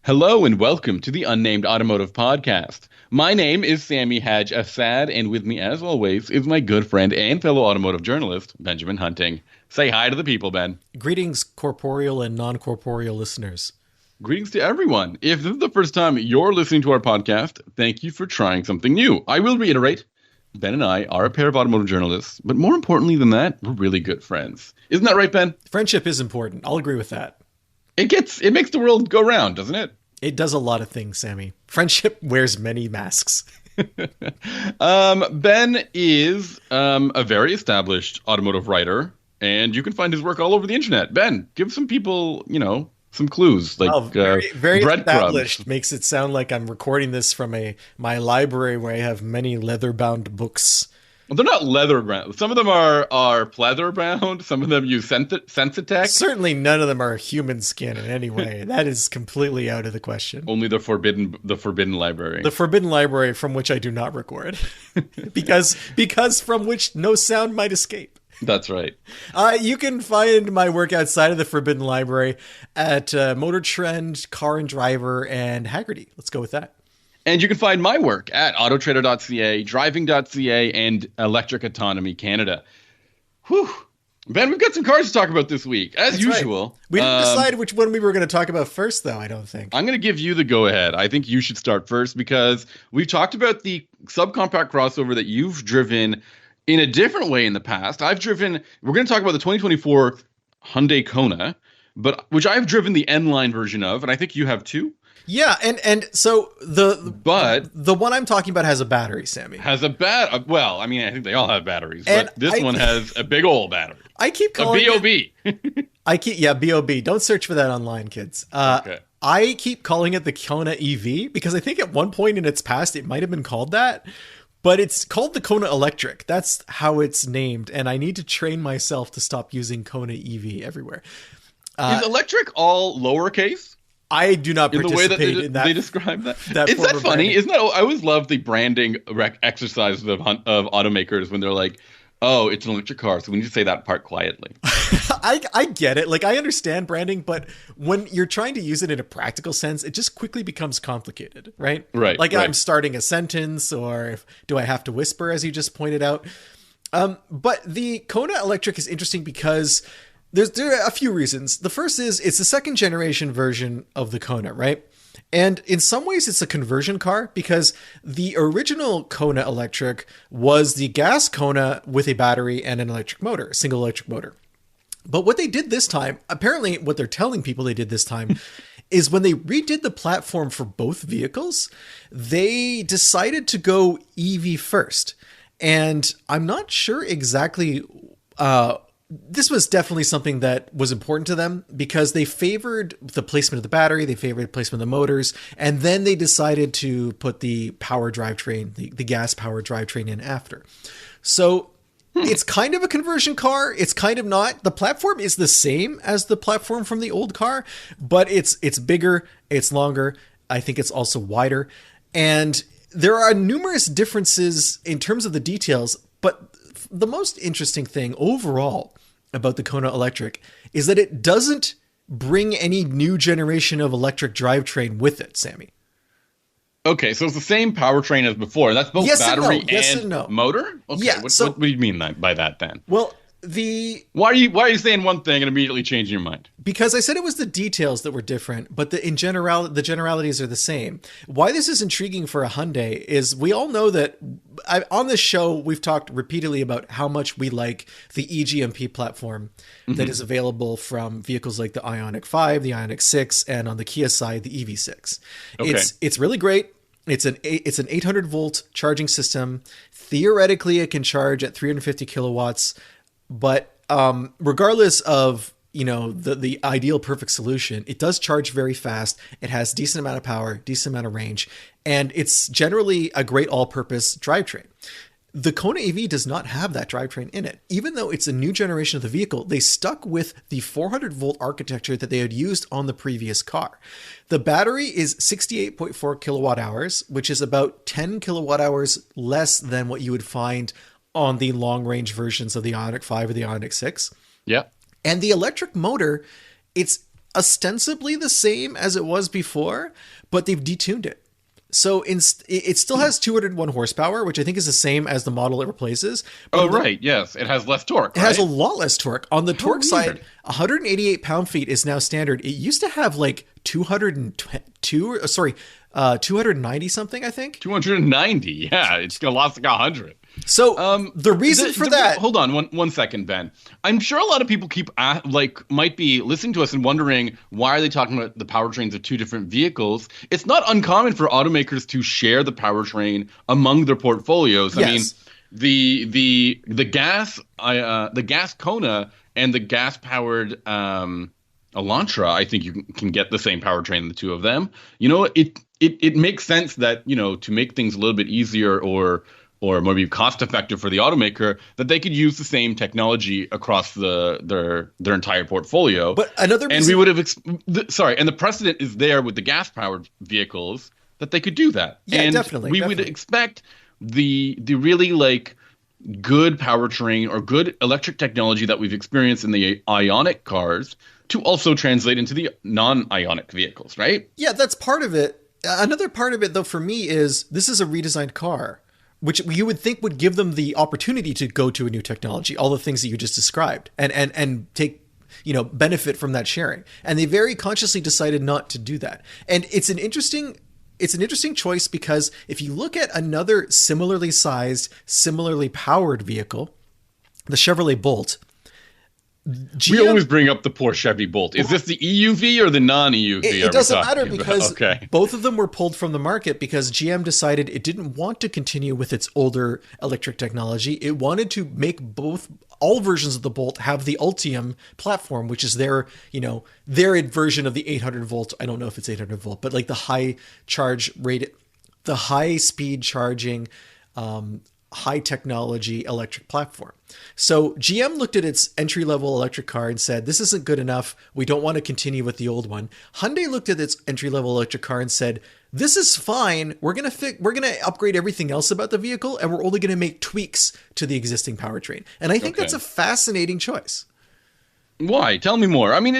Hello and welcome to the Unnamed Automotive Podcast. My name is Sami Haj Assad, and with me, as always, is my good friend and fellow automotive journalist, Benjamin Hunting. Say hi to the people, Ben. Greetings, corporeal and non-corporeal listeners. Greetings to everyone. If this is the first time you're listening to our podcast, thank you for trying something new. I will reiterate, Ben and I are a pair of automotive journalists, but more importantly than that, we're really good friends. Isn't that right, Ben? Friendship is important. I'll agree with that. It makes the world go round, doesn't it? It does a lot of things, Sammy. Friendship wears many masks. Ben is a very established automotive writer, and you can find his work all over the internet. Ben, give some people, some clues, like very breadcrumbs. established makes it sound like I'm recording this from my library where I have many leather-bound books. Well, they're not leather bound. Some of them are pleather bound. Some of them use Sensitech. Certainly none of them are human skin in any way. That is completely out of the question. Only the forbidden library. The forbidden library from which I do not record. because from which no sound might escape. That's right. You can find my work outside of the Forbidden Library at Motor Trend, Car and Driver, and Haggerty. Let's go with that. And you can find my work at autotrader.ca, driving.ca, and Electric Autonomy Canada. Whew. Ben, we've got some cars to talk about this week, as That's usual. Right. We didn't decide which one we were going to talk about first, though, I don't think. I'm going to give you the go-ahead. I think you should start first because we've talked about the subcompact crossover that you've driven in a different way in the past. We're going to talk about the 2024 Hyundai Kona, which I've driven the N-Line version of, and I think you have too. Yeah, and so the one I'm talking about has a battery, Sammy. Well, I mean, I think they all have batteries, but this one has a big old battery. I keep calling it BOB. Don't search for that online, kids. Okay. I keep calling it the Kona EV because I think at one point in its past it might have been called that, but it's called the Kona Electric. That's how it's named, and I need to train myself to stop using Kona EV everywhere. Is electric all lowercase? I do not participate in that. They describe that. Is that funny? Isn't that? I always love the branding exercises of automakers when they're like, "Oh, it's an electric car," so we need to say that part quietly. I get it. Like I understand branding, but when you're trying to use it in a practical sense, it just quickly becomes complicated, right? Right. Like I'm starting a sentence, or do I have to whisper, as you just pointed out? But the Kona Electric is interesting because there are a few reasons. The first is it's the second generation version of the Kona, right? And in some ways it's a conversion car because the original Kona Electric was the gas Kona with a battery and an electric motor, a single electric motor. But what they did this time, apparently what they're telling people they did this time, is when they redid the platform for both vehicles, they decided to go EV first. And I'm not sure exactly this was definitely something that was important to them because they favored the placement of the battery, they favored the placement of the motors, and then they decided to put the power drivetrain, the gas power drivetrain in after. So it's kind of a conversion car. It's kind of not. The platform is the same as the platform from the old car, but it's bigger, it's longer. I think it's also wider. And there are numerous differences in terms of the details, but the most interesting thing overall about the Kona Electric is that it doesn't bring any new generation of electric drivetrain with it, Sammy. Okay, so it's the same powertrain as before. That's both battery and motor? Okay, yeah, what do you mean by that then? Well, why are you saying one thing and immediately changing your mind? Because I said it was the details that were different, but the generalities are the same. Why this is intriguing for a Hyundai is we all know that on this show we've talked repeatedly about how much we like the eGMP platform that is available from vehicles like the Ioniq 5, the Ioniq 6, and on the Kia side the EV6. Okay. It's really great. It's an 800 volt charging system. Theoretically, it can charge at 350 kilowatts. But regardless of, the ideal perfect solution, it does charge very fast. It has decent amount of power, decent amount of range, and it's generally a great all-purpose drivetrain. The Kona EV does not have that drivetrain in it. Even though it's a new generation of the vehicle, they stuck with the 400 volt architecture that they had used on the previous car. The battery is 68.4 kilowatt hours, which is about 10 kilowatt hours less than what you would find on the long range versions of the Ioniq 5 or the Ioniq 6. Yeah. And the electric motor, it's ostensibly the same as it was before, but they've detuned it. So it still has 201 horsepower, which I think is the same as the model it replaces. Oh, right. Yes. It has less torque. It has a lot less torque. On the torque weird. side, 188 pound-feet is now standard. It used to have like 290 something, I think. 290. Yeah. It's going to last like 100. So the reason for that. Hold on one second, Ben. I'm sure a lot of people might be listening to us and wondering, why are they talking about the powertrains of two different vehicles? It's not uncommon for automakers to share the powertrain among their portfolios. Yes. I mean, the gas Kona and the gas powered Elantra, I think you can get the same powertrain in the two of them. It makes sense that, to make things a little bit easier or maybe cost effective for the automaker, that they could use the same technology across their entire portfolio. But another reason, and we would have and the precedent is there with the gas powered vehicles that they could do that. Yeah, and definitely. Would expect the really like good powertrain or good electric technology that we've experienced in the Ioniq cars to also translate into the non-Ioniq vehicles, right? Yeah, that's part of it. Another part of it, though, for me is this is a redesigned car, which you would think would give them the opportunity to go to a new technology, all the things that you just described, and take, benefit from that sharing. And they very consciously decided not to do that. And it's an interesting choice, because if you look at another similarly sized, similarly powered vehicle, the Chevrolet Bolt, we always bring up the poor Chevy Bolt. Is this the EUV or the non-EUV? It doesn't matter, because okay. Both of them were pulled from the market because GM decided it didn't want to continue with its older electric technology. It wanted to make all versions of the Bolt have the Ultium platform, which is their version of the 800 volt. I don't know if it's 800 volt, but like the high charge rate, the high speed charging, high technology electric platform. So GM looked at its entry-level electric car and said, this isn't good enough. We don't want to continue with the old one. Hyundai looked at its entry-level electric car and said, this is fine. We're going to upgrade everything else about the vehicle, and we're only going to make tweaks to the existing powertrain. And I think that's a fascinating choice. Why? Tell me more. I mean,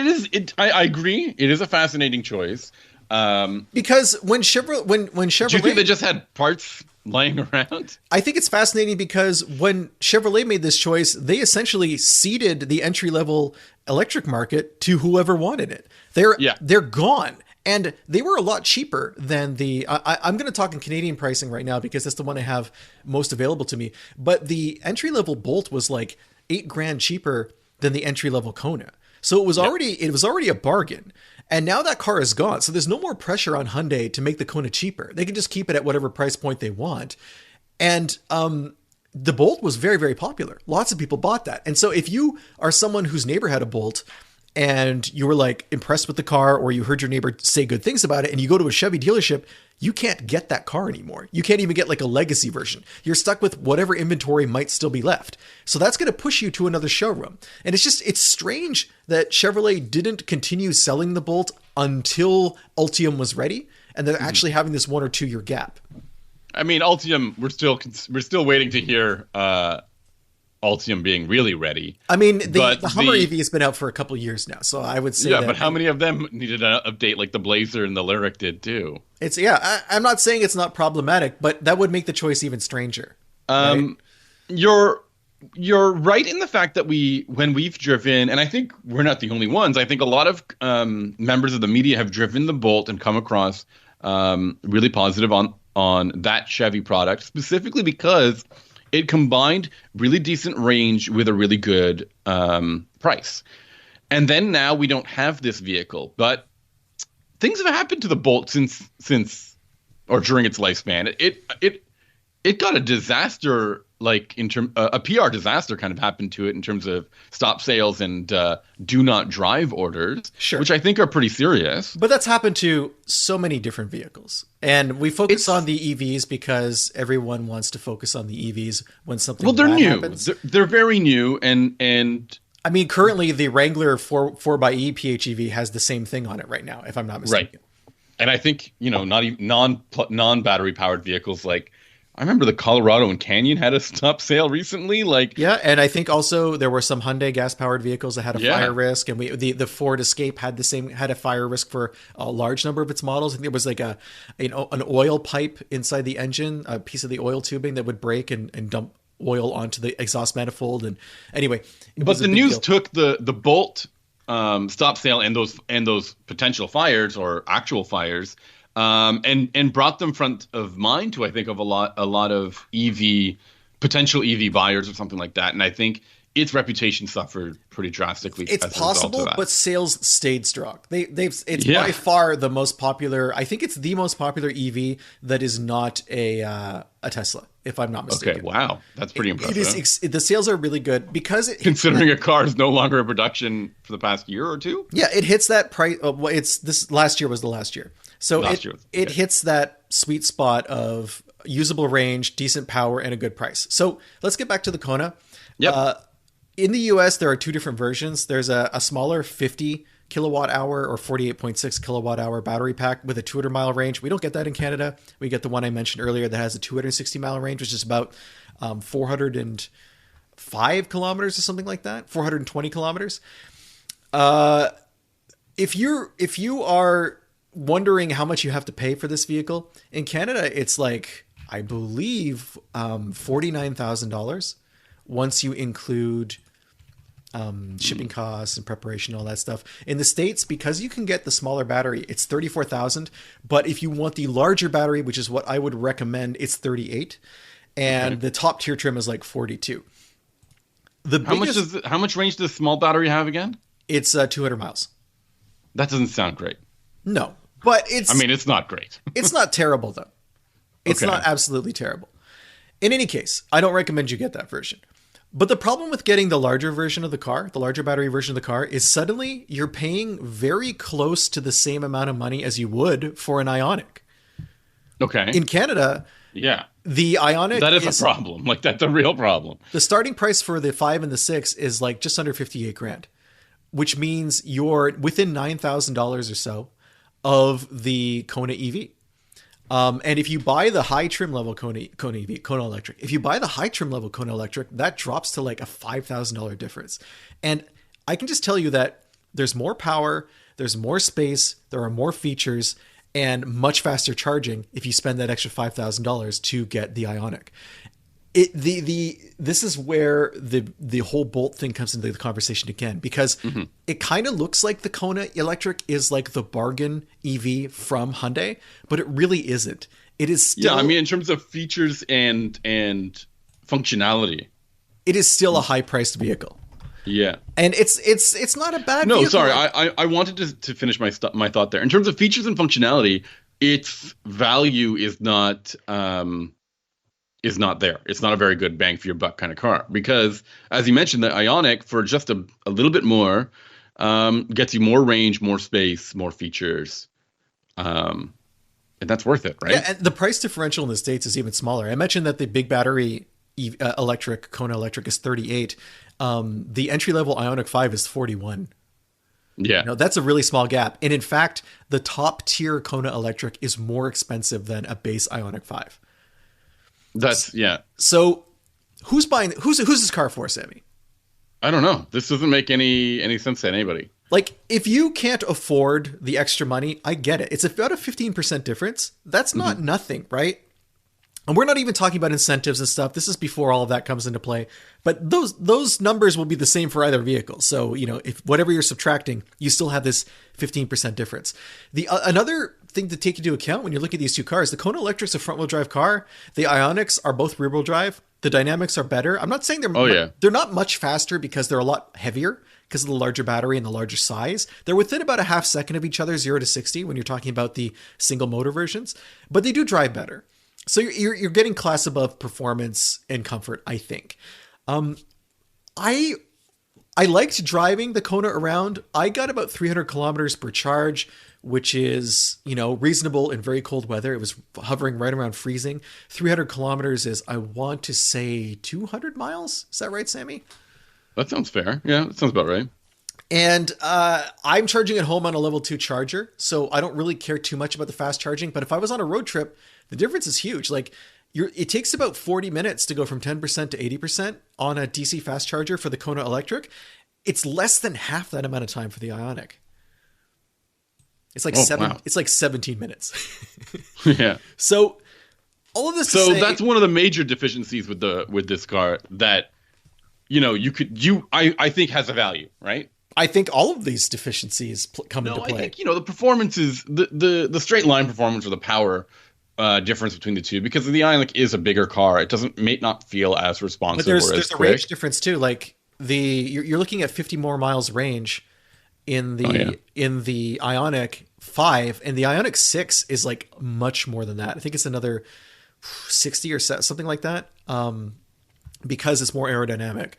I agree. It is a fascinating choice. Because when Chevrolet, do you think they just had parts lying around? I think it's fascinating because when Chevrolet made this choice, they essentially ceded the entry-level electric market to whoever wanted it. They're gone. And they were a lot cheaper than I'm going to talk in Canadian pricing right now because that's the one I have most available to me. But the entry-level Bolt was like $8,000 cheaper than the entry-level Kona. So it was already a bargain. And now that car is gone. So there's no more pressure on Hyundai to make the Kona cheaper. They can just keep it at whatever price point they want. And the Bolt was very, very popular. Lots of people bought that. And so if you are someone whose neighbor had a Bolt and you were like impressed with the car, or you heard your neighbor say good things about it, and you go to a Chevy dealership, you can't get that car anymore. You can't even get like a legacy version. You're stuck with whatever inventory might still be left. So that's going to push you to another showroom. And it's strange that Chevrolet didn't continue selling the Bolt until Ultium was ready, and they're actually having this 1 or 2 year gap. I mean, Ultium, we're still waiting to hear Ultium being really ready. I mean, the Hummer EV has been out for a couple of years now, so I would say but how many of them needed an update like the Blazer and the Lyric did too? I'm not saying it's not problematic, but that would make the choice even stranger. Right? You're right in the fact that when we've driven, and I think we're not the only ones, I think a lot of members of the media have driven the Bolt and come across really positive on that Chevy product, specifically because it combined really decent range with a really good price. And then now we don't have this vehicle, but things have happened to the Bolt since or during its lifespan. It got a disaster, like a PR disaster kind of happened to it in terms of stop sales and do not drive orders, sure, which I think are pretty serious. But that's happened to so many different vehicles. And we focus on the EVs because everyone wants to focus on the EVs when something they're new. happens. They're very new, and I mean, currently the Wrangler 4xe PHEV has the same thing on it right now, if I'm not mistaken. Right. And I think, not even non-battery powered vehicles like I remember the Colorado and Canyon had a stop sale recently. Like, Yeah, and I think also there were some Hyundai gas-powered vehicles that had a fire yeah, risk, and the Ford Escape had a fire risk for a large number of its models. I think there was like an oil pipe inside the engine, a piece of the oil tubing that would break and dump oil onto the exhaust manifold. And anyway, it but was a the big news deal. took the Bolt stop sale and those potential fires or actual fires, and brought them front of mind to, I think, of a lot of potential EV buyers or something like that. And I think its reputation suffered pretty drastically It's as a result of possible, that. but sales stayed strong. It's Yeah. by far the most popular. I think it's the most popular EV that is not a Tesla, if I'm not Okay. mistaken. Wow. That's pretty It impressive. is the sales are really good because Considering a car is no longer in production for the past year or two. yeah, it hits that price. Well, it's this last year was the last year, so Last year. it Okay. hits that sweet spot of usable range, decent power, and a good price. So let's get back to the Kona. Yep. In the US, there are two different versions. There's a smaller 50 kilowatt hour or 48.6 kilowatt hour battery pack with a 200-mile range. We don't get that in Canada. We get the one I mentioned earlier that has a 260-mile range, which is about 405 kilometers or something like that, 420 kilometers. If you are wondering how much you have to pay for this vehicle in Canada, it's like I believe $49,000 once you include shipping costs and preparation, all that stuff. In the States, because you can get the smaller battery, it's 34,000. But if you want the larger battery, which is what I would recommend, it's 38. And the top tier trim is like 42. How much range does the small battery have again? It's 200 miles. That doesn't sound great. No, but I mean, it's not great. it's not terrible though. It's Okay. not absolutely terrible. In any case, I don't recommend you get that version. But the problem with getting the larger version of the car, the larger battery version of the car, is suddenly you're paying very close to the same amount of money as you would for an Ioniq. Okay. In Canada, Yeah. the Ioniq That is a problem. Like, that's a real problem. the starting price for the 5 and the 6 is like just under 58 grand, which means you're within $9,000 or so of the Kona EV. And if you buy the high trim level Kona EV, Kona Electric, if you buy the high trim level Kona Electric, that drops to like a $5,000 difference. And I can just tell you that there's more power, there's more space, there are more features, and much faster charging if you spend that extra $5,000 to get the Ioniq. This is where the whole Bolt thing comes into the conversation again, because it kind of looks like the Kona Electric is like the bargain EV from Hyundai, but it really isn't. It is still, Yeah, I mean, in terms of features and functionality. it is still a high priced vehicle, Yeah. and it's not a bad. No, vehicle. sorry. I wanted to finish my thought there. In terms of features and functionality, its value is not there. It's not a very good bang for your buck kind of car, because, as you mentioned, the Ioniq, for just a little bit more, gets you more range, more space, more features, and that's worth it, right? Yeah, and the price differential in the States is even smaller. I mentioned that the big battery electric Kona Electric is 38. The entry level Ioniq 5 is 41. Yeah. No, that's a really small gap. And in fact, the top tier Kona Electric is more expensive than a base Ioniq 5. That's So who's this car for, Sammy? I don't know. This doesn't make any sense to anybody. Like, if you can't afford the extra money, I get it. It's about a 15% difference. That's not nothing, right? And we're not even talking about incentives and stuff. This is before all of that comes into play. But those numbers will be the same for either vehicle. So, if whatever you're subtracting, you still have this 15% difference. The another thing to take into account when you look at these two cars, the Kona Electric's a front-wheel drive car. The Ioniqs are both rear-wheel drive. The dynamics are better. I'm not saying they're not much faster because they're a lot heavier because of the larger battery and the larger size. They're within about a half second of each other, 0 to 60, when you're talking about the single motor versions. But they do drive better. So you're getting class above performance and comfort, I think. I liked driving the Kona around. I got about 300 kilometers per charge, which is, reasonable in very cold weather. It was hovering right around freezing. 300 kilometers is, I want to say, 200 miles. Is that right, Sammy? That sounds fair. Yeah, that sounds about right. And I'm charging at home on a level 2 charger, so I don't really care too much about the fast charging. But if I was on a road trip, the difference is huge. Like, it takes about 40 minutes to go from 10% to 80% on a DC fast charger for the Kona Electric. It's less than half that amount of time for the Ioniq. It's like It's like 17 minutes. Yeah. So all of this. So that's one of the major deficiencies with this car that, I think has a value, right? I think all of these deficiencies come into play. I think, the performance is the straight line performance or the power difference between the two, because the Ioniq is a bigger car. It may not feel as responsive. But there's a range difference too. Like you're looking at 50 more miles range in the Ioniq 5, and the Ioniq 6 is like much more than that. I think it's another 60 or something like that, because it's more aerodynamic.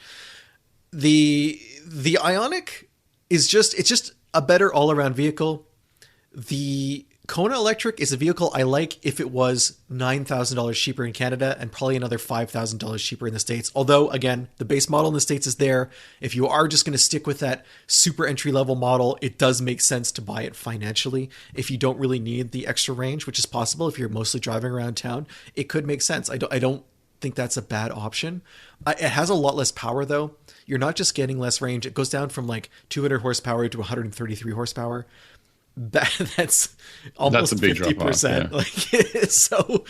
The Ioniq is just a better all-around vehicle. The Kona Electric is a vehicle I like if it was $9,000 cheaper in Canada and probably another $5,000 cheaper in the States. Although, again, the base model in the States is there. If you are just going to stick with that super entry-level model, it does make sense to buy it financially. If you don't really need the extra range, which is possible if you're mostly driving around town, it could make sense. I don't think that's a bad option. It has a lot less power, though. You're not just getting less range. It goes down from like 200 horsepower to 133 horsepower. That's almost a big 50%. Like, so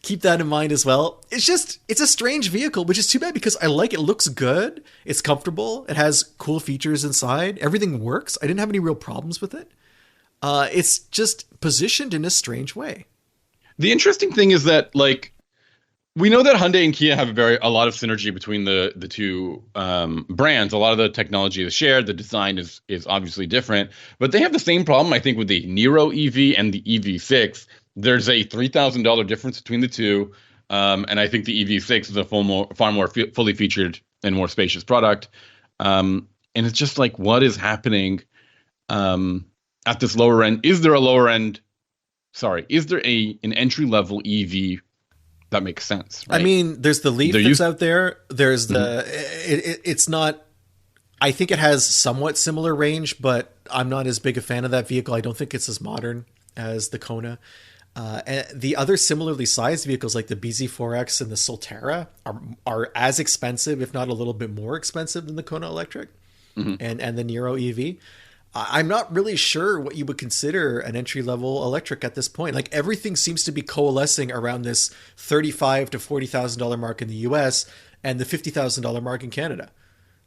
keep that in mind as well. It's a strange vehicle, which is too bad because I like it. It looks good. It's comfortable. It has cool features inside. Everything works. I didn't have any real problems with it. It's just positioned in a strange way. The interesting thing is that, like, we know that Hyundai and Kia have a lot of synergy between the two brands. A lot of the technology is shared. The design is obviously different, but they have the same problem, I think, with the Niro EV and the EV6. There's a $3,000 difference between the two, and I think the EV6 is a far more fully featured and more spacious product. And it's just like, what is happening at this lower end? Is there an entry level EV that makes sense, right? I mean, there's the Leaf that's out there. There's the it's not. I think it has somewhat similar range, but I'm not as big a fan of that vehicle. I don't think it's as modern as the Kona. And the other similarly sized vehicles like the BZ4X and the Solterra are as expensive, if not a little bit more expensive than the Kona Electric and the Niro EV. I'm not really sure what you would consider an entry-level electric at this point. Like, everything seems to be coalescing around this $35,000 to $40,000 mark in the US and the $50,000 mark in Canada.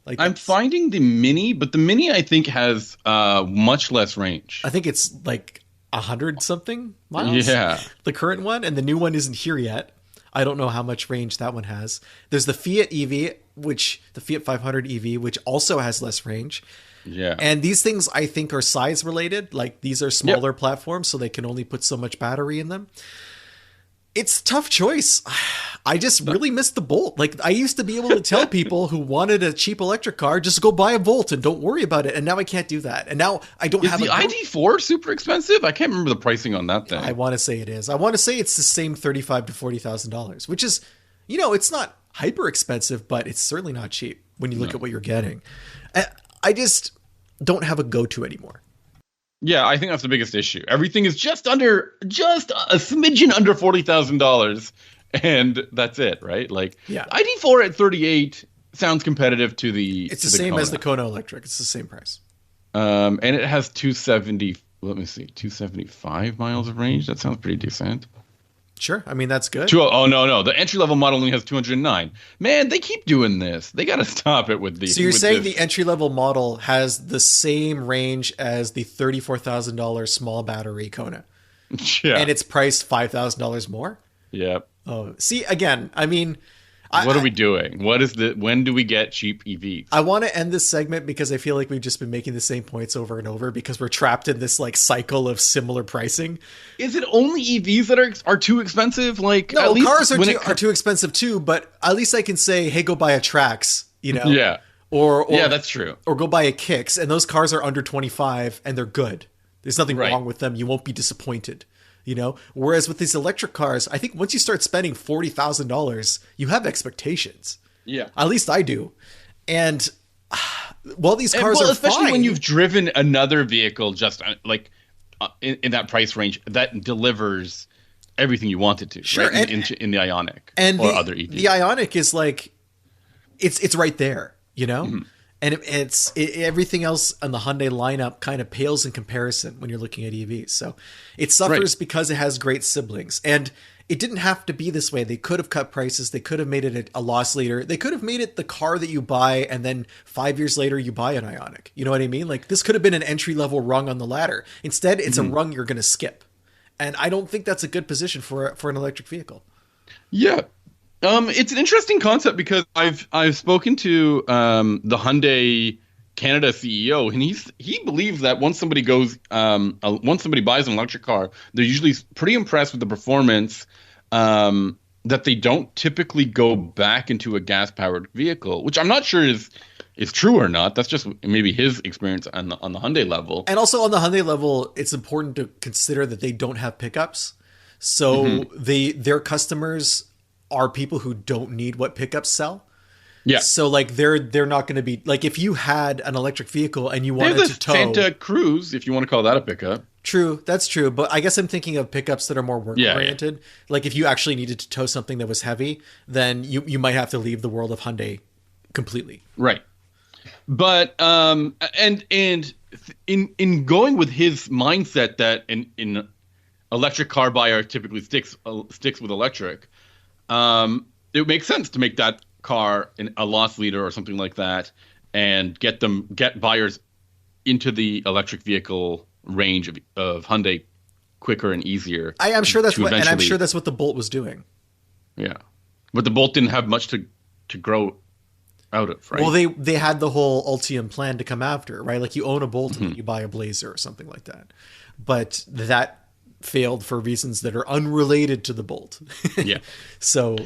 Like, I'm finding the Mini, but the Mini I think has much less range. I think it's like 100 something miles. Yeah, the current one, and the new one isn't here yet. I don't know how much range that one has. There's the Fiat EV, the Fiat 500 EV, which also has less range. Yeah. And these things, I think, are size related. Like, these are smaller platforms, so they can only put so much battery in them. It's a tough choice. I just really missed the Bolt. Like, I used to be able to tell people who wanted a cheap electric car, just go buy a Bolt and don't worry about it. And now I can't do that. And now I don't have the ID4 super expensive? I can't remember the pricing on that thing. I want to say it is. I want to say it's the same $35,000 to $40,000, which is, it's not hyper expensive, but it's certainly not cheap when you look at what you're getting. I just don't have a go-to anymore. Yeah, I think that's the biggest issue. Everything is just a smidgen under $40,000, and that's it, right? Like, yeah. ID4 at 38 sounds competitive to the. It's the same as the Kona Electric. It's the same price. And it has 275 miles of range. That sounds pretty decent. Sure. I mean, that's good. Oh, no. The entry-level model only has 209. Man, they keep doing this. They got to stop it with these. So you're saying the entry-level model has the same range as the $34,000 small battery Kona? Yeah. And it's priced $5,000 more? Yep. Oh, see, again, I mean... What are we doing? When do we get cheap EVs? I want to end this segment because I feel like we've just been making the same points over and over because we're trapped in this like cycle of similar pricing. Is it only EVs that are too expensive? Like, no, cars are too expensive too, but at least I can say, hey, go buy a Trax, Yeah. Or yeah, that's true. Or go buy a Kicks, and those cars are under 25 and they're good. There's nothing wrong with them. You won't be disappointed. Whereas with these electric cars, I think once you start spending $40,000, you have expectations. Yeah. At least I do. And while these cars are especially fine, when you've driven another vehicle just in that price range that delivers everything you want it to, Sure, right? and In the Ioniq and or the, other EVs. the Ioniq is like it's right there, you know. Mm-hmm. And everything else on the Hyundai lineup kind of pales in comparison when you're looking at EVs. So it suffers because it has great siblings. And it didn't have to be this way. They could have cut prices. They could have made it a loss leader. They could have made it the car that you buy and then 5 years later you buy an Ioniq. You know what I mean? Like this could have been an entry-level rung on the ladder. Instead, it's a rung you're going to skip. And I don't think that's a good position for an electric vehicle. Yeah. It's an interesting concept because I've spoken to the Hyundai Canada CEO, and he believes that once somebody buys an electric car, they're usually pretty impressed with the performance, that they don't typically go back into a gas-powered vehicle, which I'm not sure is true or not. That's just maybe his experience on the Hyundai level. And also on the Hyundai level, it's important to consider that they don't have pickups. So their customers are people who don't need what pickups sell. Yeah. So like they're not going to be like, if you had an electric vehicle and you wanted to tow Santa Cruz, if you want to call that a pickup. True, that's true. But I guess I'm thinking of pickups that are more work oriented. Yeah. Like if you actually needed to tow something that was heavy, then you might have to leave the world of Hyundai completely. Right. But and in going with his mindset that in electric car buyer typically sticks with electric, it makes sense to make that car a loss leader or something like that, and get buyers into the electric vehicle range of Hyundai quicker and easier. I'm sure that's what the Bolt was doing. Yeah, but the Bolt didn't have much to grow out of, right? Well, they had the whole Ultium plan to come after, right? Like you own a Bolt and you buy a Blazer or something like that, but that failed for reasons that are unrelated to the Bolt. Yeah. So,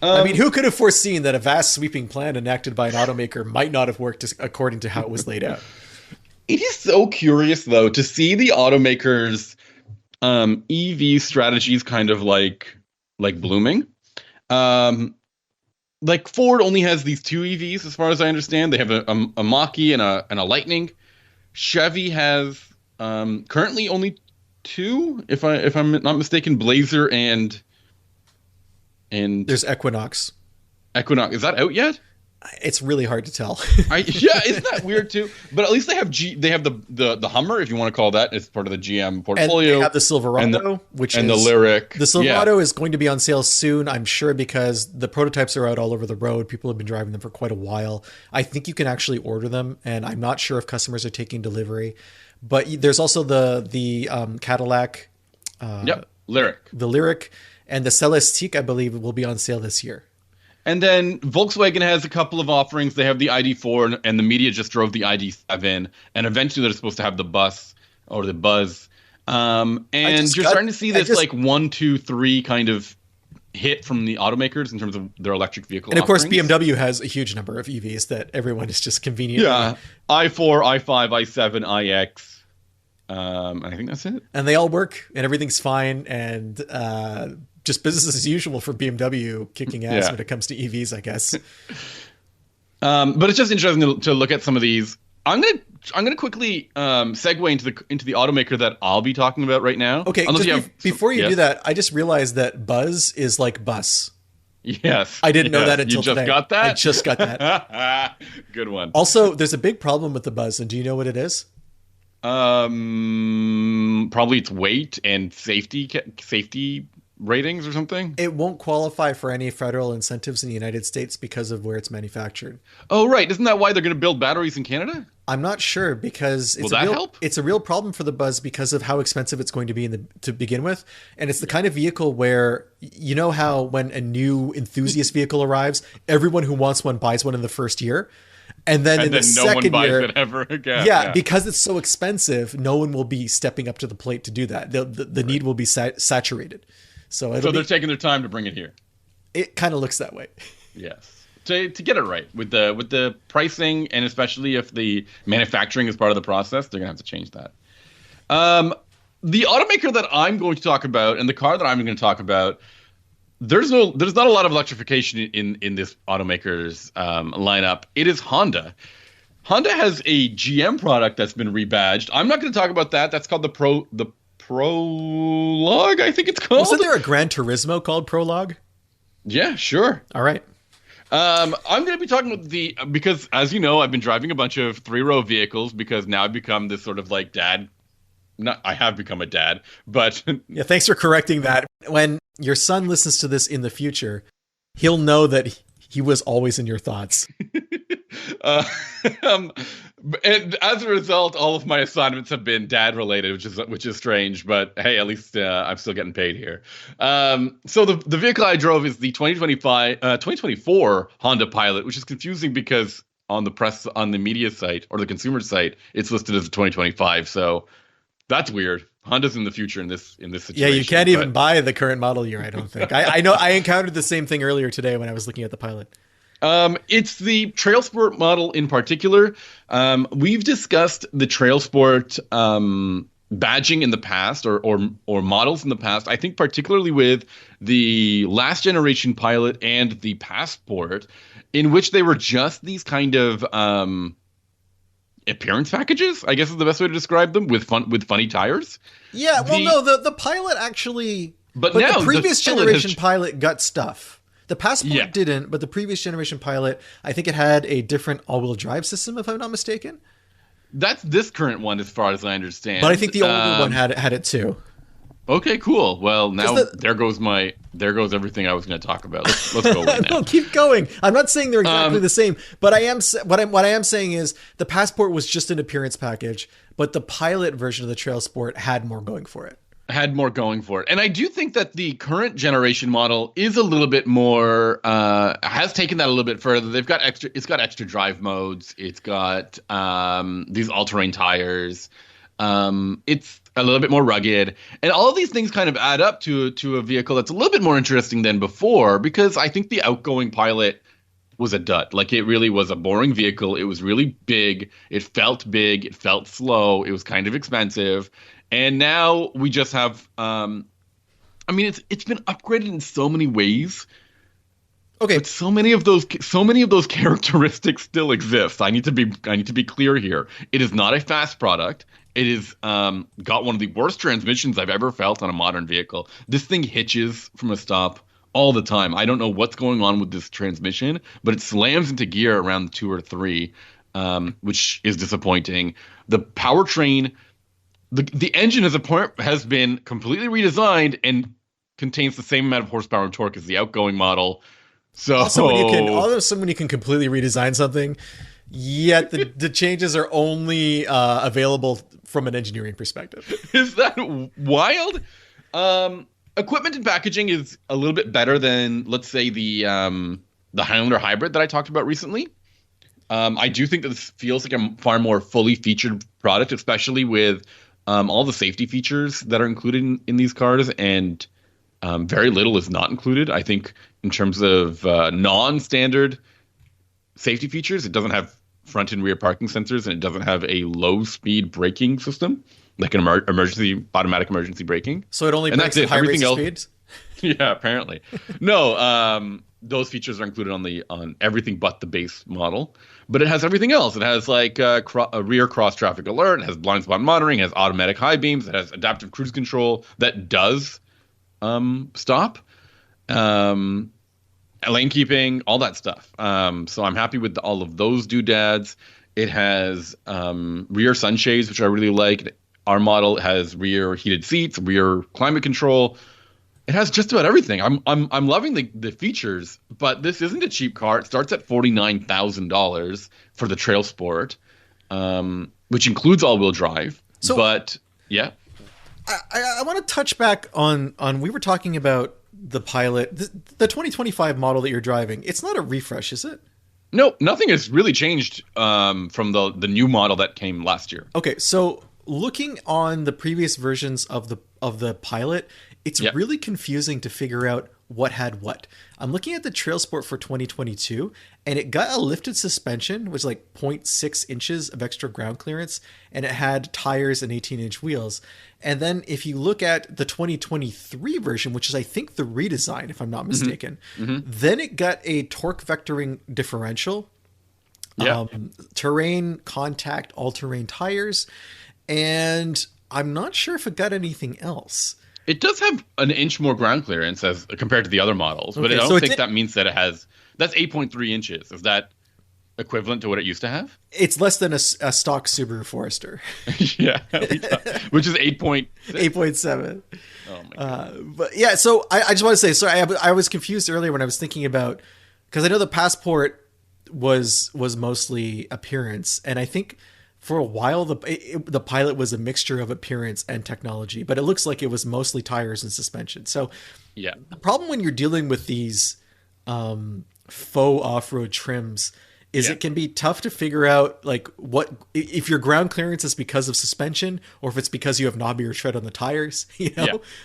I mean, who could have foreseen that a vast sweeping plan enacted by an automaker might not have worked according to how it was laid out? It is so curious, though, to see the automakers' EV strategies kind of like blooming. Like Ford only has these two EVs, as far as I understand. They have a Mach-E and a Lightning. Chevy has currently only two, if I'm not mistaken, Blazer and there's Equinox. Equinox, is that out yet? It's really hard to tell. Yeah, isn't that weird too? But at least they have the Hummer, if you want to call that, as part of the GM portfolio. And they have the Silverado, the Lyriq. The Silverado is going to be on sale soon, I'm sure, because the prototypes are out all over the road. People have been driving them for quite a while. I think you can actually order them, and I'm not sure if customers are taking delivery. But there's also the Cadillac, Lyriq. The Lyriq, and the Celestiq, I believe, will be on sale this year. And then Volkswagen has a couple of offerings. They have the ID4, and the media just drove the ID7. And eventually they're supposed to have the Bus or the Buzz. And you're starting to see this like 1, 2, 3 kind of hit from the automakers in terms of their electric vehicle And of offerings. course, BMW has a huge number of EVs that everyone is just convenient. Yeah, i4, i5, i7, ix. I think that's it. And they all work, and everything's fine, and just business as usual for BMW kicking ass when it comes to EVs, I guess. But it's just interesting to look at some of these. I'm gonna quickly segue into the automaker that I'll be talking about right now. Okay, before you do that, I just realized that Buzz is like bus. Yes, I didn't know that until today. You just got that? I just got that. Good one. Also, there's a big problem with the Buzz, and do you know what it is? Probably its weight and safety ratings or something. It won't qualify for any federal incentives in the United States because of where it's manufactured. Oh, right. Isn't that why they're going to build batteries in Canada? I'm not sure, because it's a real problem for the Buzz because of how expensive it's going to be to begin with. And it's the kind of vehicle where, you know how when a new enthusiast vehicle arrives, everyone who wants one buys one in the first year. And then in the second year, it ever again. Yeah, because it's so expensive, no one will be stepping up to the plate to do that. The need will be saturated. So they're taking their time to bring it here. It kind of looks that way. Yes, to get it right with the pricing, and especially if the manufacturing is part of the process, they're gonna have to change that. The automaker that I'm going to talk about, and the car that I'm going to talk about, there's not a lot of electrification in this automaker's lineup. It is Honda. Honda has a GM product that's been rebadged. I'm not going to talk about that. That's called the Prologue, I think it's called. Wasn't there a Gran Turismo called Prologue? Yeah, sure. All right. I'm going to be talking about because as you know, I've been driving a bunch of three-row vehicles because now I've become this sort of like dad. I have become a dad, but yeah, thanks for correcting that. When your son listens to this in the future, he'll know that he was always in your thoughts. And as a result, all of my assignments have been dad related, which is strange. But hey, at least I'm still getting paid here. So the vehicle I drove is the 2024 Honda Pilot, which is confusing because on the media site or the consumer site, it's listed as a 2025. So that's weird. Honda's in the future in this situation. Yeah, you can't even buy the current model year, I don't think. I know I encountered the same thing earlier today when I was looking at the Pilot. It's the TrailSport model in particular. We've discussed the TrailSport badging in the past or models in the past. I think particularly with the last generation Pilot and the Passport, in which they were just these kind of appearance packages, I guess is the best way to describe them, with funny tires. Yeah, well, the Pilot actually, but now the previous generation Pilot got stuff. The Passport didn't, but the previous generation Pilot, I think it had a different all-wheel drive system, if I'm not mistaken. That's this current one, as far as I understand. But I think the older one had it too. Okay, cool. Well, now there goes everything I was going to talk about. Let's go right now. No, keep going. I'm not saying they're exactly the same, but what I am saying is the Passport was just an appearance package, but the Pilot version of the TrailSport had more going for it. And I do think that the current generation model is a little bit more, has taken that a little bit further. It's got extra drive modes. It's got these all-terrain tires. It's a little bit more rugged. And all of these things kind of add up to a vehicle that's a little bit more interesting than before, because I think the outgoing Pilot was a dud. Like, it really was a boring vehicle. It was really big. It felt slow. It was kind of expensive. And now we just have, it's been upgraded in so many ways. Okay, but so many of those characteristics still exist. I need to be clear here. It is not a fast product. It is got one of the worst transmissions I've ever felt on a modern vehicle. This thing hitches from a stop all the time. I don't know what's going on with this transmission, but it slams into gear around 2 or 3, which is disappointing. The powertrain. The engine has been completely redesigned and contains the same amount of horsepower and torque as the outgoing model. So also when you can completely redesign something, yet the changes are only available from an engineering perspective. Is that wild? Equipment and packaging is a little bit better than, let's say, the Highlander Hybrid that I talked about recently. I do think that this feels like a far more fully featured product, especially with all the safety features that are included in these cars, and very little is not included. I think in terms of non-standard safety features, it doesn't have front and rear parking sensors, and it doesn't have a low-speed braking system, like an automatic emergency braking. So it only brakes at high rates of speeds? Yeah, apparently. No, those features are included on everything but the base model. But it has everything else. It has like a rear cross traffic alert. It has blind spot monitoring. It has automatic high beams. It has adaptive cruise control that does stop, lane keeping, all that stuff. So I'm happy with all of those doodads. It has rear sunshades, which I really like. Our model has rear heated seats, rear climate control. It has just about everything. I'm loving the features, but this isn't a cheap car. It starts at $49,000 for the TrailSport, which includes all-wheel drive. So, but yeah, I want to touch back on we were talking about the Pilot, the 2025 model that you're driving. It's not a refresh, is it? No, nothing has really changed from the new model that came last year. Okay, so looking on the previous versions of the Pilot, it's really confusing to figure out what had what. I'm looking at the TrailSport for 2022, and it got a lifted suspension, which was like 0.6 inches of extra ground clearance, and it had tires and 18-inch wheels. And then if you look at the 2023 version, which is I think the redesign, if I'm not mistaken, then it got a torque vectoring differential, terrain contact all-terrain tires, and I'm not sure if it got anything else. It does have an inch more ground clearance as compared to the other models, but Okay, I don't so think that means that it has. That's 8.3 inches. Is that equivalent to what it used to have? It's less than a stock Subaru Forester. Yeah, which is 8.6. 8.7. Oh my god. But yeah, so I just want to say, sorry, I was confused earlier when I was thinking about, because I know the Passport was mostly appearance, and I think for a while the Pilot was a mixture of appearance and technology, but it looks like it was mostly tires and suspension. So Yeah. the problem when you're dealing with these faux off-road trims is it can be tough to figure out like what if your ground clearance is because of suspension or if it's because you have knobbier tread on the tires.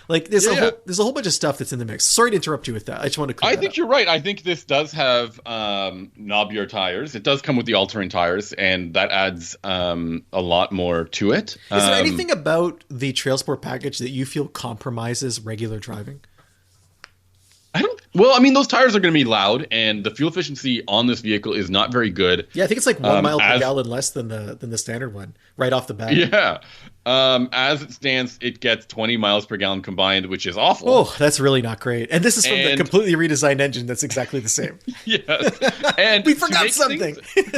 Like there's a whole bunch of stuff that's in the mix. Sorry to interrupt you with that. I just want to clear I that think up. you're right. I think this does have knobbier tires. It does come with the all-terrain tires, and that adds a lot more to it. Is there anything about the TrailSport package that you feel compromises regular driving? Well, I mean, those tires are going to be loud, and the fuel efficiency on this vehicle is not very good. Yeah, I think it's like 1 mile per gallon less than the standard one right off the bat. Yeah. As it stands, it gets 20 miles per gallon combined, which is awful. Oh, that's really not great. And this is from the completely redesigned engine that's exactly the same. Yes. And we forgot something.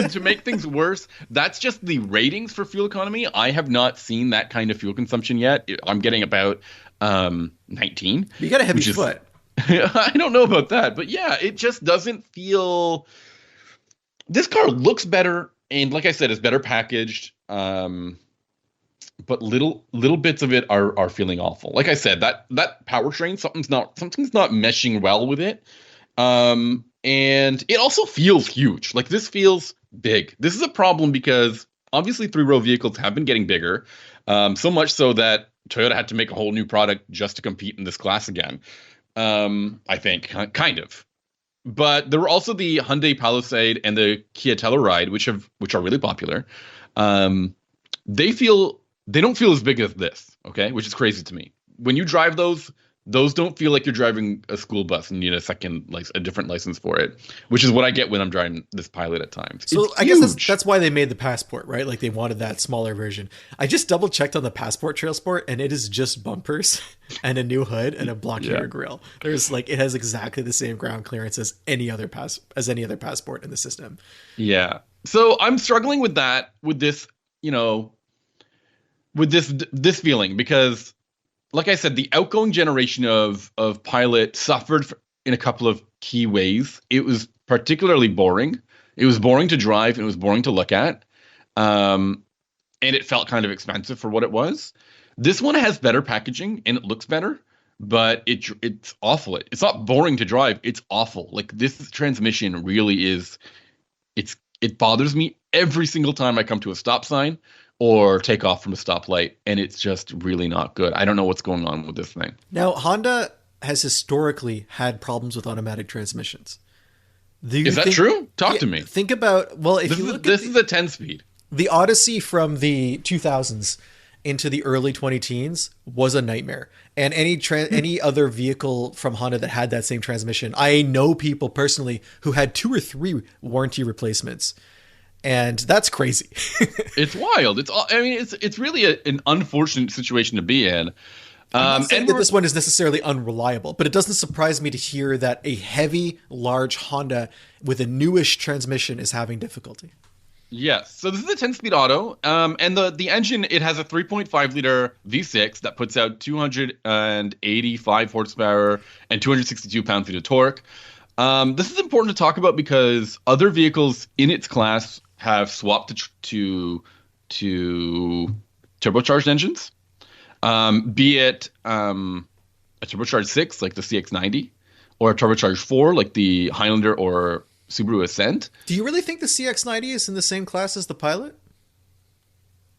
To make things worse, that's just the ratings for fuel economy. I have not seen that kind of fuel consumption yet. I'm getting about 19. You got a heavy foot. I don't know about that, but yeah, it just doesn't feel. This car looks better, and like I said, it's better packaged. But little bits of it are feeling awful. Like I said, that powertrain, something's not meshing well with it. And it also feels huge. Like this feels big. This is a problem because obviously 3-row vehicles have been getting bigger, so much so that Toyota had to make a whole new product just to compete in this class again. I think kind of, but there were also the Hyundai Palisade and the Kia Telluride, which are really popular. They don't feel as big as this, okay, which is crazy to me. When you drive those don't feel like you're driving a school bus and you need a different license for it, which is what I get when I'm driving this Pilot at times. So I guess that's why they made the Passport, right? Like they wanted that smaller version. I just double checked on the Passport TrailSport, and it is just bumpers and a new hood and a block heater grille. There's it has exactly the same ground clearance as any other Passport in the system. Yeah. So I'm struggling with that, with this, with this feeling, because like I said, the outgoing generation of Pilot suffered in a couple of key ways. It was particularly boring. It was boring to drive, and it was boring to look at. And it felt kind of expensive for what it was. This one has better packaging, and it looks better, but it's awful. It's not boring to drive. It's awful. Like this transmission really is. It bothers me every single time I come to a stop sign or take off from a stoplight, and it's just really not good. I don't know what's going on with this thing. Now, Honda has historically had problems with automatic transmissions. Is that true? Talk to me. Think about, if you look this is a 10-speed. The Odyssey from the 2000s into the early 2010s was a nightmare. And any other vehicle from Honda that had that same transmission, I know people personally who had 2 or 3 warranty replacements. And that's crazy. It's wild. It's really an unfortunate situation to be in. I'm not saying that this one is necessarily unreliable, but it doesn't surprise me to hear that a heavy, large Honda with a newish transmission is having difficulty. Yes. So this is a 10-speed auto. And the engine, it has a 3.5 liter V6 that puts out 285 horsepower and 262 pound-feet of torque. This is important to talk about because other vehicles in its class have swapped to turbocharged engines, be it a turbocharged 6 like the CX-90 or a turbocharged 4 like the Highlander or Subaru Ascent. Do you really think the CX-90 is in the same class as the Pilot?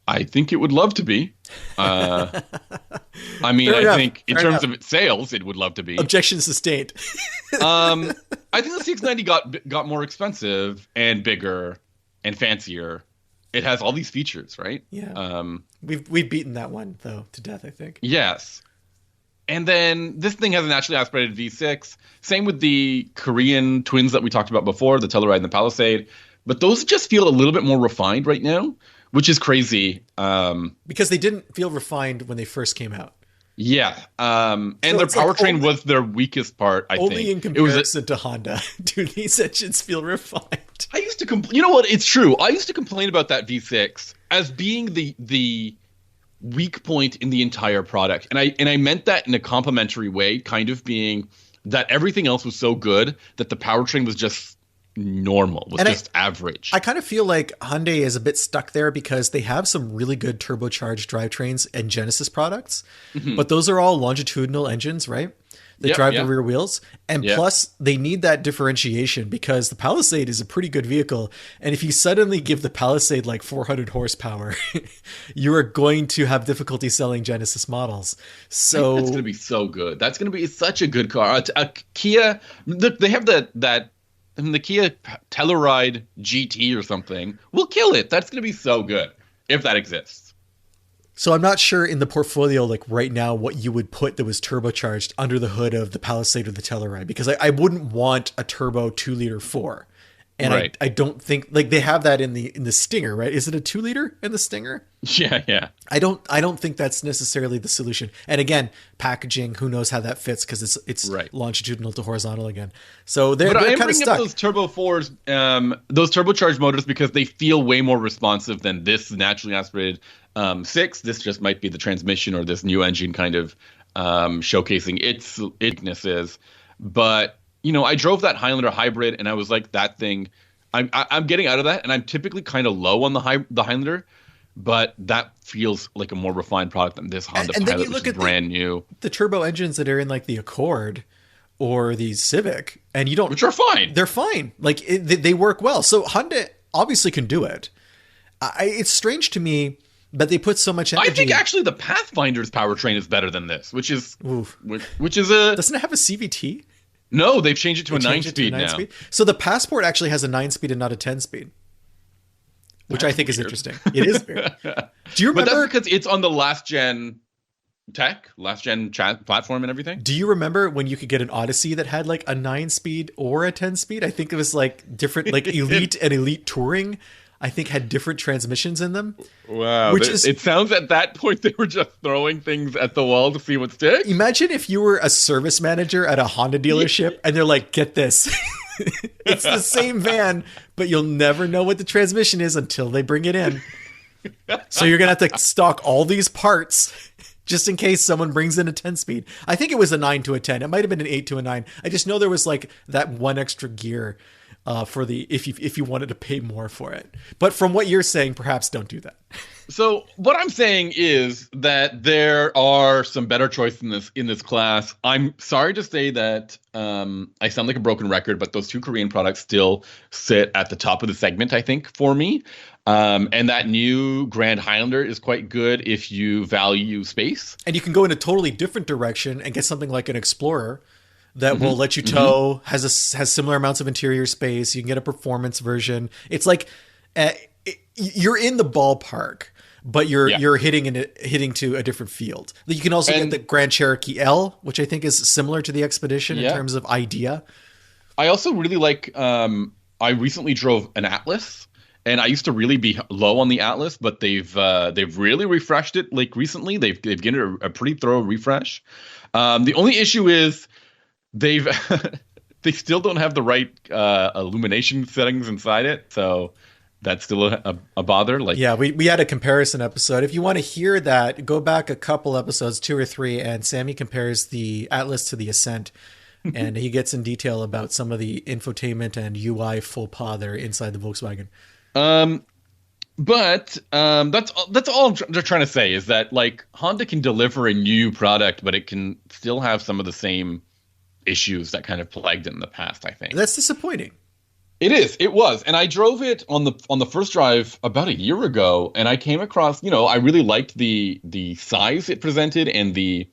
I think it would love to be. I think in terms of its sales, it would love to be. Objection sustained. I think the CX-90 got more expensive and bigger and fancier. It has all these features, right? Yeah. We've beaten that one though to death, I think. Yes. And then this thing has a naturally aspirated V6. Same with the Korean twins that we talked about before, the Telluride and the Palisade. But those just feel a little bit more refined right now. which is crazy. Because they didn't feel refined when they first came out. Yeah. And So their it's like powertrain only- was their weakest part, I think. Only in It was comparison to Honda do these engines feel refined. I used to you know what? It's true. I used to complain about that V6 as being the weak point in the entire product. And I meant that in a complimentary way, kind of being that everything else was so good that the powertrain was just normal, was just average. I kind of feel like Hyundai is a bit stuck there because they have some really good turbocharged drivetrains and Genesis products, but those are all longitudinal engines, right? That drive the rear wheels. And plus, they need that differentiation because the Palisade is a pretty good vehicle. And if you suddenly give the Palisade like 400 horsepower, you are going to have difficulty selling Genesis models. So that's going to be so good. That's going to be such a good car. A Kia, they have the Kia Telluride GT or something. We'll kill it. That's going to be so good if that exists. So I'm not sure in the portfolio, like right now, what you would put that was turbocharged under the hood of the Palisade or the Telluride, because I wouldn't want a turbo 2-liter 4. And right. I don't think like they have that in the Stinger, right? Is it a 2-liter in the Stinger? Yeah. I don't think that's necessarily the solution. And again, packaging, who knows how that fits because it's right. Longitudinal to horizontal again. So they're kind of stuck. Up those turbo 4s, those turbocharged motors because they feel way more responsive than this naturally aspirated 6. This just might be the transmission or this new engine kind of showcasing its weaknesses. But you know, I drove that Highlander hybrid, and I was like, that thing. I'm getting out of that, and I'm typically kind of low on the Highlander, but that feels like a more refined product than this Honda Pilot, which is brand new. The turbo engines that are in like the Accord or the Civic, and you don't, which are fine. They're fine. Like they work well. So Honda obviously can do it. It's strange to me that they put so much energy. I think actually the Pathfinder's powertrain is better than this, which is which is doesn't it have a CVT? No, they've changed it to a 9-speed now. Speed? So the Passport actually has a 9-speed and not a 10-speed, which I think is interesting. It is weird. Do you remember? But that's because it's on the last-gen tech, last-gen platform and everything. Do you remember when you could get an Odyssey that had like a 9-speed or a 10-speed? I think it was like different, like Elite and Elite Touring. I think had different transmissions in them. Wow. It sounds at that point they were just throwing things at the wall to see what sticks. Imagine if you were a service manager at a Honda dealership and they're like, get this. It's the same van, but you'll never know what the transmission is until they bring it in. So you're going to have to stock all these parts just in case someone brings in a 10-speed. I think it was a 9 to a 10. It might have been an 8 to a 9. I just know there was like that one extra gear for the if you wanted to pay more for it. But from what you're saying, perhaps don't do that. So what I'm saying is that there are some better choices in this class. I'm sorry to say that I sound like a broken record, but those two Korean products still sit at the top of the segment, I think, for me. And that new Grand Highlander is quite good if you value space. And you can go in a totally different direction and get something like an Explorer that will let you tow, has similar amounts of interior space. You can get a performance version. It's like you're in the ballpark, but you're hitting to a different field. You can also get the Grand Cherokee L, which I think is similar to the Expedition in terms of idea. I also really like. I recently drove an Atlas, and I used to really be low on the Atlas, but they've really refreshed it. Like recently, they've given it a pretty thorough refresh. The only issue is they still don't have the right illumination settings inside it, so that's still a bother. Like, yeah, we had a comparison episode. If you want to hear that, go back a couple episodes, 2 or 3, and Sami compares the Atlas to the Ascent, and he gets in detail about some of the infotainment and UI faux pas that are inside the Volkswagen. But that's all they're trying to say is that like Honda can deliver a new product, but it can still have some of the same issues that kind of plagued it in the past, I think. That's disappointing. It was. And I drove it on the first drive about a year ago, and I came across, I really liked the size it presented and the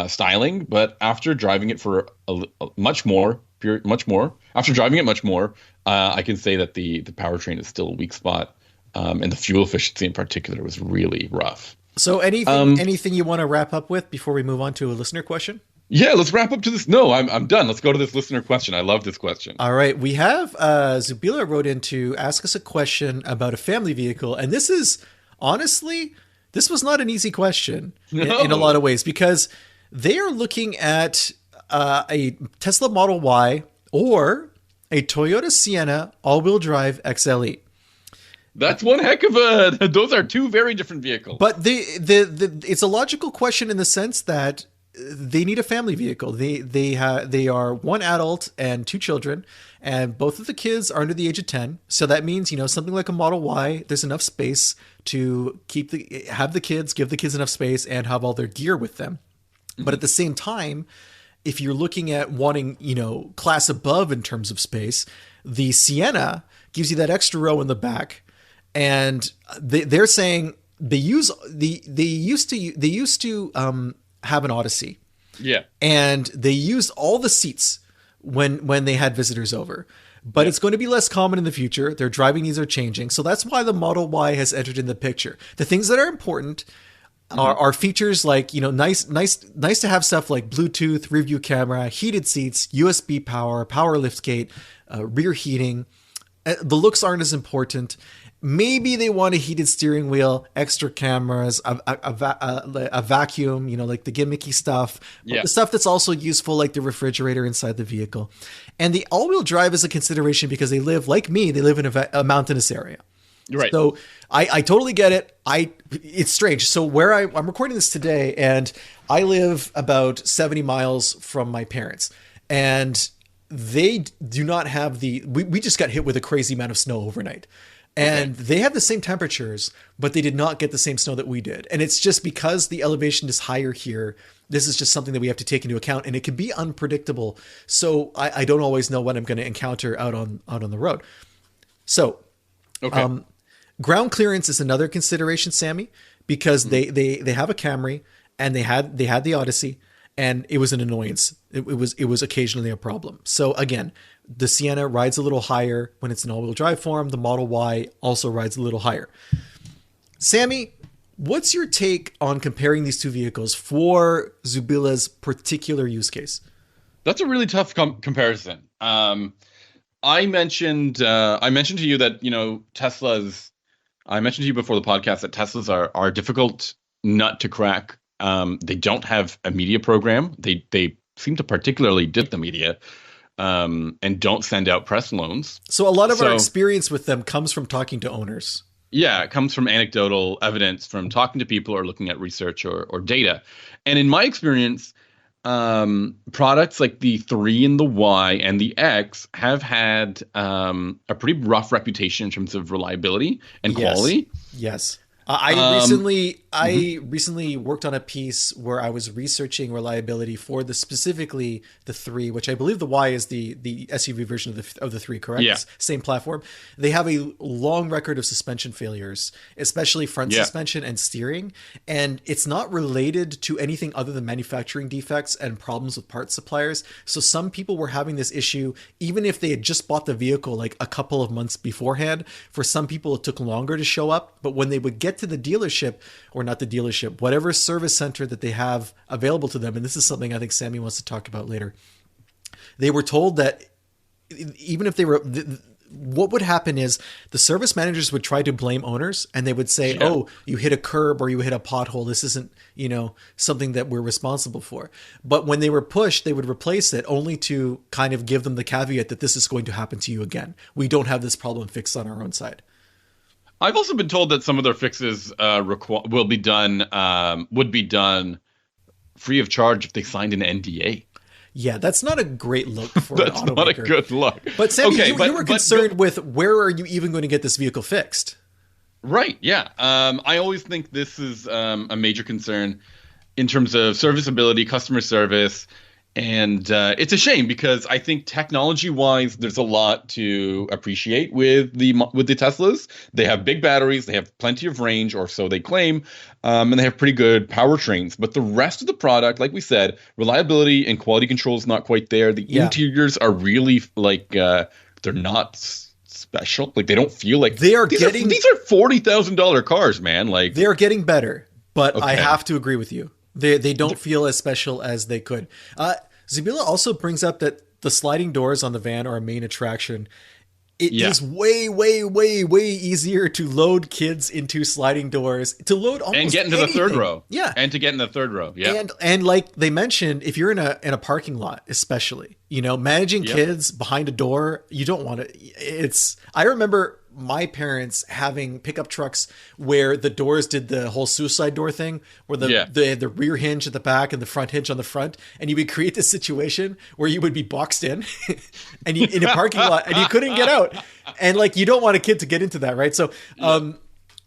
styling, but after driving it for much more, after driving it much more, I can say that the powertrain is still a weak spot, and the fuel efficiency in particular was really rough. So anything you want to wrap up with before we move on to a listener question? Yeah, let's wrap up to this. No, I'm done. Let's go to this listener question. I love this question. All right, we have Zubila wrote in to ask us a question about a family vehicle, and this is honestly, this was not an easy question in a lot of ways, because they are looking at a Tesla Model Y or a Toyota Sienna all-wheel drive XLE. That's one heck of a. Those are two very different vehicles. But it's a logical question in the sense that they need a family vehicle. They are one adult and two children, and both of the kids are under the age of 10. So that means, something like a Model Y, there's enough space to have the kids, give the kids enough space, and have all their gear with them. Mm-hmm. But at the same time, if you're looking at wanting, class above in terms of space, the Sienna gives you that extra row in the back, and they're saying they used to have an Odyssey. Yeah. And they used all the seats when they had visitors over. But it's going to be less common in the future. Their driving needs are changing. So that's why the Model Y has entered in the picture. The things that are important are features like, nice to have stuff like Bluetooth, rear view camera, heated seats, USB power liftgate, rear heating. The looks aren't as important. Maybe they want a heated steering wheel, extra cameras, a vacuum, like the gimmicky stuff, the stuff that's also useful, like the refrigerator inside the vehicle. And the all-wheel drive is a consideration because they live, like me, they live in a mountainous area. Right. So I totally get it. It's strange. So where I'm recording this today, and I live about 70 miles from my parents, and they do not have we just got hit with a crazy amount of snow overnight. And they had the same temperatures, but they did not get the same snow that we did. And it's just because the elevation is higher here. This is just something that we have to take into account, and it can be unpredictable. So I don't always know what I'm going to encounter out on the road. So, ground clearance is another consideration, Sammy, because they have a Camry and they had the Odyssey, and it was an annoyance. It was occasionally a problem. So again, the Sienna rides a little higher when it's an all-wheel drive form. The Model Y also rides a little higher. Sammy, what's your take on comparing these two vehicles for Zubila's particular use case? That's a really tough comparison. I mentioned to you that Teslas. I mentioned to you before the podcast that Teslas are a difficult nut to crack. They don't have a media program. They seem to particularly dip the media. And don't send out press loans. So a lot of our experience with them comes from talking to owners. Yeah, it comes from anecdotal evidence, from talking to people or looking at research or data. And in my experience, products like the 3 and the Y and the X have had a pretty rough reputation in terms of reliability and quality. Yes. I recently worked on a piece where I was researching reliability for specifically the 3, which I believe the Y is the SUV version of the 3, correct? Yeah. Same platform. They have a long record of suspension failures, especially front suspension and steering, and it's not related to anything other than manufacturing defects and problems with parts suppliers. So some people were having this issue even if they had just bought the vehicle like a couple of months beforehand. For some people, it took longer to show up, but when they would get to the dealership, or not the dealership, whatever service center that they have available to them, and this is something I think Sammy wants to talk about later, they were told that even if they were, what would happen is the service managers would try to blame owners, and they would say, oh, you hit a curb or you hit a pothole. This isn't, something that we're responsible for. But when they were pushed, they would replace it, only to kind of give them the caveat that this is going to happen to you again. We don't have this problem fixed on our own side. I've also been told that some of their fixes would be done free of charge if they signed an NDA. Yeah, that's not a great look for that's an automaker. Not a good look. But Sammy, you were concerned with where are you even going to get this vehicle fixed? Right, yeah. I always think this is a major concern in terms of serviceability, customer service. And it's a shame because I think technology-wise, there's a lot to appreciate with the Teslas. They have big batteries, they have plenty of range, or so they claim, and they have pretty good powertrains. But the rest of the product, like we said, reliability and quality control is not quite there. The interiors are really they're not special. Like they don't feel like these are $40,000 cars, man. Like they are getting better. But I have to agree with you. They don't feel as special as they could. Zabila also brings up that the sliding doors on the van are a main attraction. It is way, way, way, way easier to load kids into sliding doors, to load almost and get into anything. the third row. Yeah, and to get in the third row. Yeah, and like they mentioned, if you're in a parking lot, especially, managing kids behind a door, you don't want to. I remember my parents having pickup trucks where the doors did the whole suicide door thing, where the rear hinge at the back and the front hinge on the front, and you would create this situation where you would be boxed in and in a parking lot and you couldn't get out, and like you don't want a kid to get into that, right? So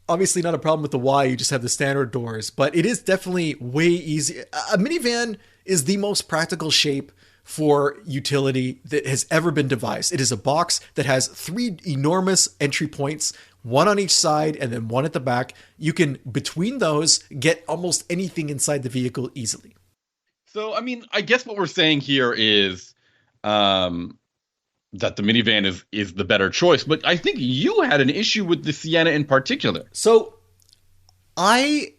obviously not a problem with the Y, you just have the standard doors, but it is definitely way easy. A minivan is the most practical shape for utility that has ever been devised. It is a box that has 3 enormous entry points, one on each side and then one at the back. You can, between those, get almost anything inside the vehicle easily. So, I mean, I guess what we're saying here is that the minivan is the better choice, but I think you had an issue with the Sienna in particular. So I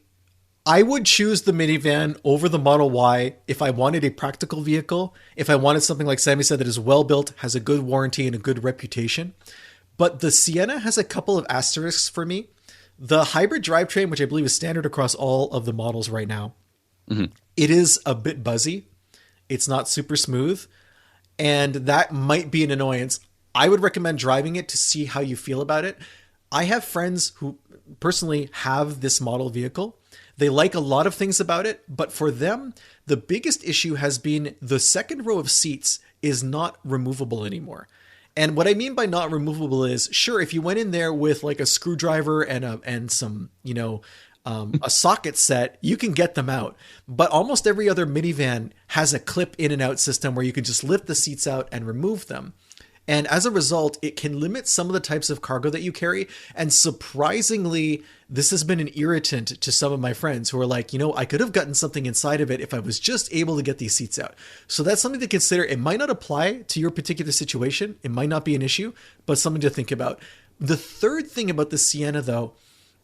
would choose the minivan over the Model Y if I wanted a practical vehicle, if I wanted something like Sami said that is well built, has a good warranty and a good reputation. But the Sienna has a couple of asterisks for me. The hybrid drivetrain, which I believe is standard across all of the models right now, it is a bit buzzy. It's not super smooth, and that might be an annoyance. I would recommend driving it to see how you feel about it. I have friends who personally have this model vehicle. They like a lot of things about it, but for them, the biggest issue has been the second row of seats is not removable anymore. And what I mean by not removable is, sure, if you went in there with like a screwdriver and some, a socket set, you can get them out. But almost every other minivan has a clip in and out system where you can just lift the seats out and remove them. And as a result, it can limit some of the types of cargo that you carry. And surprisingly, this has been an irritant to some of my friends who are like, I could have gotten something inside of it if I was just able to get these seats out. So that's something to consider. It might not apply to your particular situation. It might not be an issue, but something to think about. The third thing about the Sienna, though,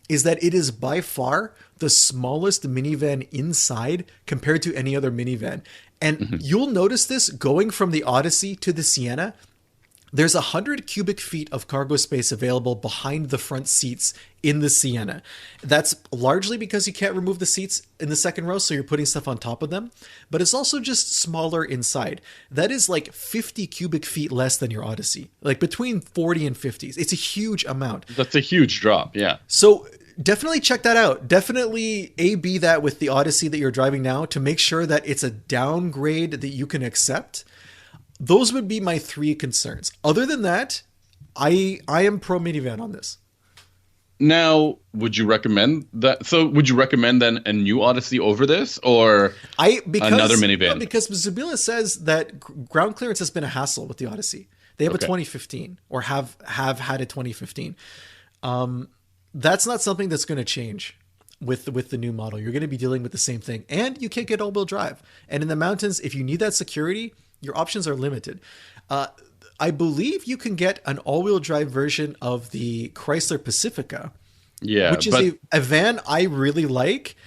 is that it is by far the smallest minivan inside compared to any other minivan. And you'll notice this going from the Odyssey to the Sienna. There's 100 cubic feet of cargo space available behind the front seats in the Sienna. That's largely because you can't remove the seats in the second row, so you're putting stuff on top of them. But it's also just smaller inside. That is like 50 cubic feet less than your Odyssey, like between 40 and 50s. It's a huge amount. That's a huge drop, yeah. So definitely check that out. Definitely A/B that with the Odyssey that you're driving now to make sure that it's a downgrade that you can accept. Those would be my 3 concerns. Other than that, I am pro minivan on this. Now, would you recommend that? So would you recommend then a new Odyssey over this or another minivan? No, because Zabila says that ground clearance has been a hassle with the Odyssey. They have a 2015 or have had a 2015. That's not something that's going to change with the new model. You're going to be dealing with the same thing. And you can't get all-wheel drive. And in the mountains, if you need that security, your options are limited. I believe you can get an all-wheel drive version of the Chrysler Pacifica, which is a van I really like,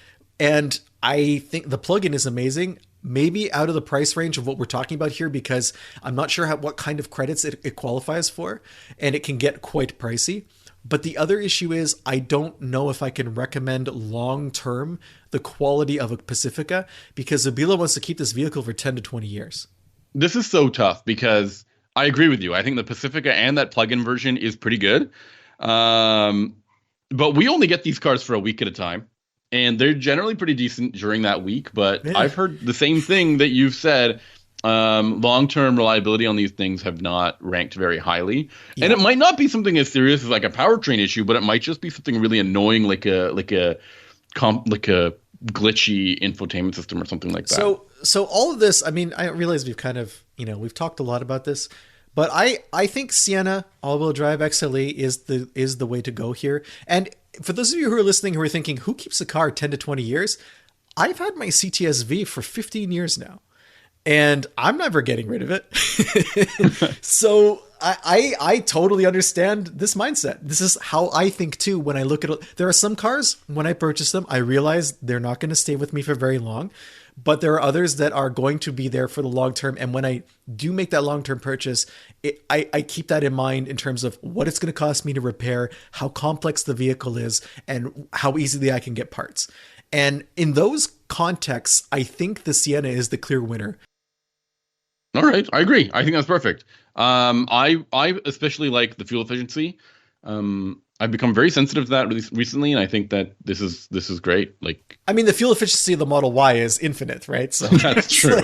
and I think the plug-in is amazing. Maybe out of the price range of what we're talking about here, because I'm not sure what kind of credits it qualifies for, and it can get quite pricey. But the other issue is I don't know if I can recommend long-term the quality of a Pacifica, because Zabila wants to keep this vehicle for 10 to 20 years. This is so tough because I agree with you. I think the Pacifica and that plug-in version is pretty good. But we only get these cars for a week at a time. And they're generally pretty decent during that week. But I've heard the same thing that you've said. Long-term reliability on these things have not ranked very highly. Yeah. And it might not be something as serious as like a powertrain issue, but it might just be something really annoying like a glitchy infotainment system or something like that. So all of this, I mean, I realize we've kind of, we've talked a lot about this, but I think Sienna all-wheel drive XLE is the way to go here. And for those of you who are listening who are thinking, who keeps a car 10 to 20 years? I've had my CTS-V for 15 years now. and I'm never getting rid of it. So I totally understand this mindset. This is how I think too. When I look at it, there are some cars, when I purchase them, I realize they're not going to stay with me for very long, but there are others that are going to be there for the long term. And when I do make that long-term purchase, I keep that in mind in terms of what it's going to cost me to repair, how complex the vehicle is, and how easily I can get parts. And in those contexts, I think the Sienna is the clear winner. All right, I agree. I think that's perfect. I especially like the fuel efficiency. I've become very sensitive to that recently, and I think that this is great. Like, I mean, the fuel efficiency of the Model Y is infinite, right? So that's true.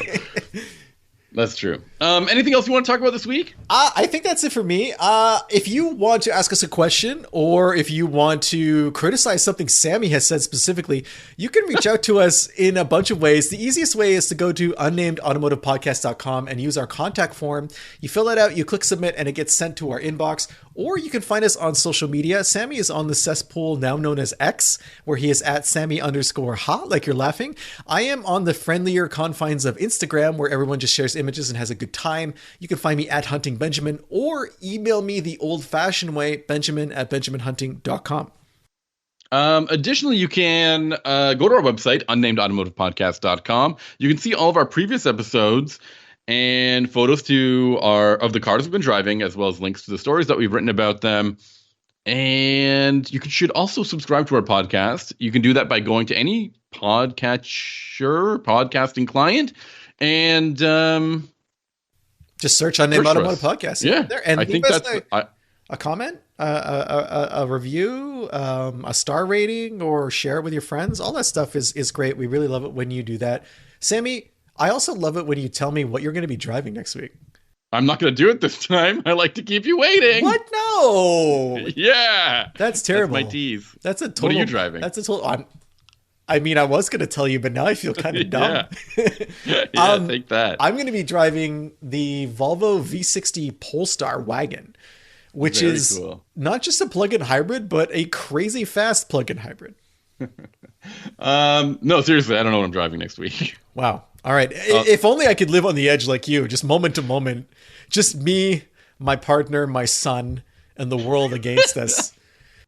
That's true. Anything else you want to talk about this week? I think that's it for me. If you want to ask us a question, or if you want to criticize something Sami has said specifically, you can reach out to us in a bunch of ways. The easiest way is to go to unnamedautomotivepodcast.com and use our contact form. You fill that out, you click submit, and it gets sent to our inbox. Or you can find us on social media. Sami is on the cesspool now known as X, where he is at Sami_ha, like you're laughing. I am on the friendlier confines of Instagram, where everyone just shares images and has a good time. You can find me at Hunting Benjamin, or email me the old-fashioned way, benjamin@benjaminhunting.com. Additionally, you can go to our website, unnamedautomotivepodcast.com. You can see all of our previous episodes and photos of the cars we've been driving, as well as links to the stories that we've written about them. And you should also subscribe to our podcast. You can do that by going to any podcasting client, and just search Unnamed Automotive Podcast. Yeah, there. And I think that's a comment, a review, a star rating, or share it with your friends. All that stuff is great. We really love it when you do that. Sami, I also love it when you tell me what you're going to be driving next week. I'm not going to do it this time. I like to keep you waiting. What? No. Yeah. That's terrible. That's my tease. That's a total. What are you driving? That's a total. I mean, I was going to tell you, but now I feel kind of dumb. Take that. I'm going to be driving the Volvo V60 Polestar wagon, which Very is cool. Not just a plug-in hybrid, but a crazy fast plug-in hybrid. No, seriously, I don't know what I'm driving next week. Wow. All right. If only I could live on the edge like you, just moment to moment, just me, my partner, my son, and the world against us.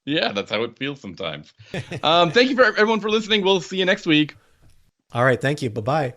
Yeah, that's how it feels sometimes. Thank you for everyone for listening. We'll see you next week. All right. Thank you. Bye-bye.